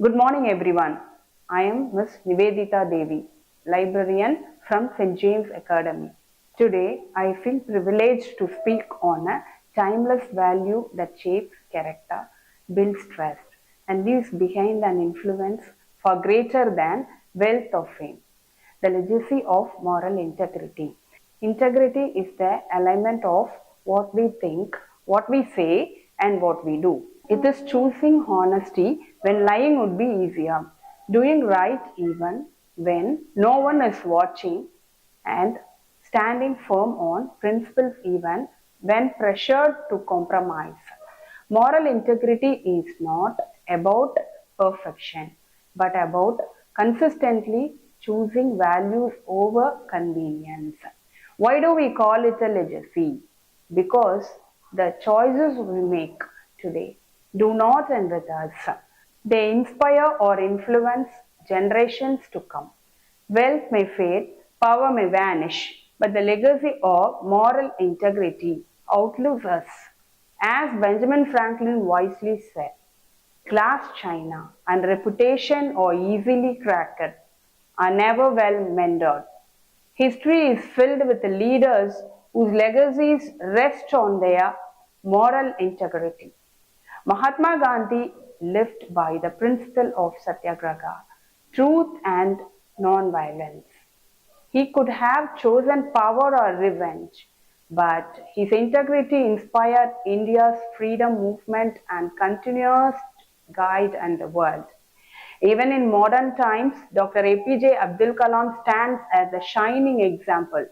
Good morning, everyone. I am Miss Nivedita Devi, librarian from St.James Academy. Today, I feel privileged to speak on a timeless value that shapes character, builds trust, and leaves behind an influence far greater than wealth or fame. The legacy of moral integrity. Integrity is the alignment of what we think, what we say, and what we do. It is choosing honesty when lying would be easier, doing right even when no one is watching, and standing firm on principles even when pressured to compromise. Moral integrity is not about perfection, but about consistently choosing values over convenience. Why do we call it a legacy? Because the choices we make today do not end with us. They inspire or influence generations to come. Wealth may fade, power may vanish, but the legacy of moral integrity outlives us. As Benjamin Franklin wisely said, glass china and reputation are easily cracked, are never well mended. History is filled with leaders whose legacies rest on their moral integrity. Mahatma Gandhi lived by the principle of satyagraha, truth and non-violence. He could have chosen power or revenge, but his integrity inspired India's freedom movement and continues to guide the world. Even in modern times, Dr. APJ Abdul Kalam stands as a shining example.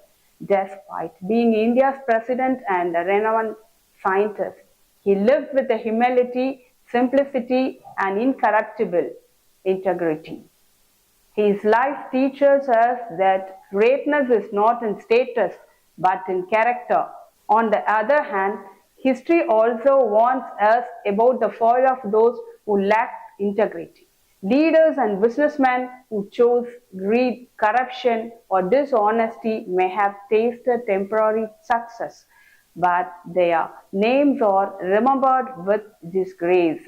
Despite being India's president and a renowned scientist, he lived with a humility, simplicity, and incorruptible integrity. His life teaches us that greatness is not in status but in character. On the other hand, history also warns us about the fall of those who lack integrity. Leaders and businessmen who chose greed, corruption, or dishonesty may have tasted temporary success, but their names are remembered with disgrace.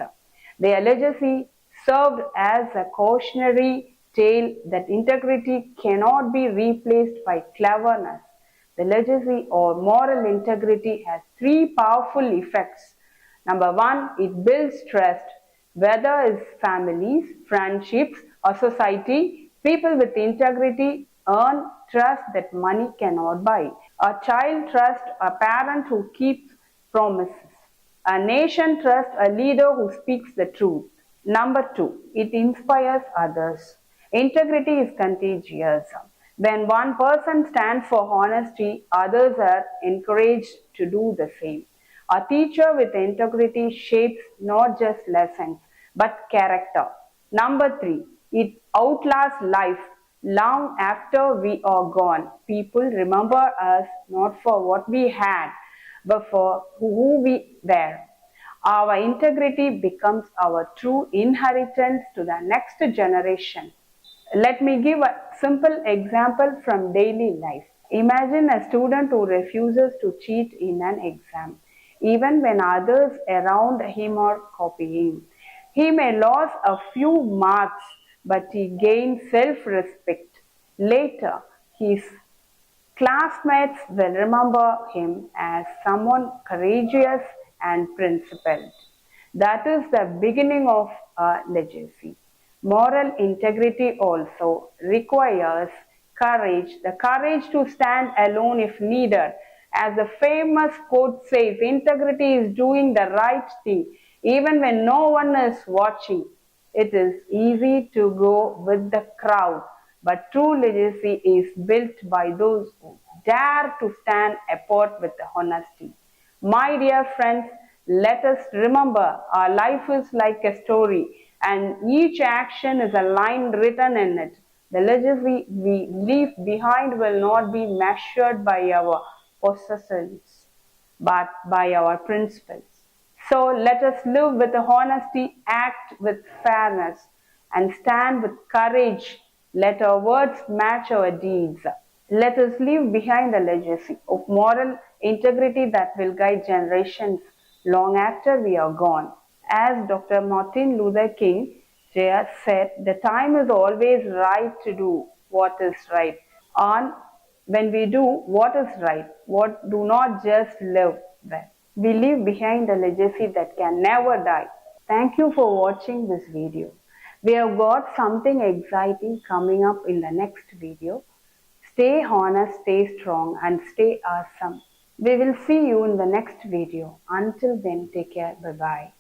Their legacy served as a cautionary tale that integrity cannot be replaced by cleverness. The legacy or moral integrity has three powerful effects. Number one, it builds trust. Whether it's families, friendships, or society, people with integrity earn trust that money cannot buy. A child trusts a parent who keeps promises. A nation trusts a leader who speaks the truth. Number two, it inspires others. Integrity is contagious. When one person stands for honesty, others are encouraged to do the same. A teacher with integrity shapes not just lessons, but character. Number three, it outlasts life. Long after we are gone, people remember us not for what we had, but for who we were. Our integrity becomes our true inheritance to the next generation. Let me give a simple example from daily life. Imagine a student who refuses to cheat in an exam, even when others around him are copying. He may lose a few marks, but he gains self-respect. Later, his classmates will remember him as someone courageous and principled. That is the beginning of a legacy. Moral integrity also requires courage, the courage to stand alone if needed. As the famous quote says, integrity is doing the right thing even when no one is watching. It is easy to go with the crowd, but true legacy is built by those who dare to stand apart with honesty. My dear friends, let us remember our life is like a story and each action is a line written in it. The legacy we leave behind will not be measured by our possessions, but by our principles. So let us live with honesty, act with fairness, and stand with courage. Let our words match our deeds. Let us leave behind a legacy of moral integrity that will guide generations long after we are gone. As Dr. Martin Luther King Jaya said, the time is always right to do what is right. And when we do what is right, what do not just live well, we leave behind a legacy that can never die. Thank you for watching this video. We have got something exciting coming up in the next video. Stay honest, stay strong, and stay awesome. We will see you in the next video. Until then, take care. Bye bye.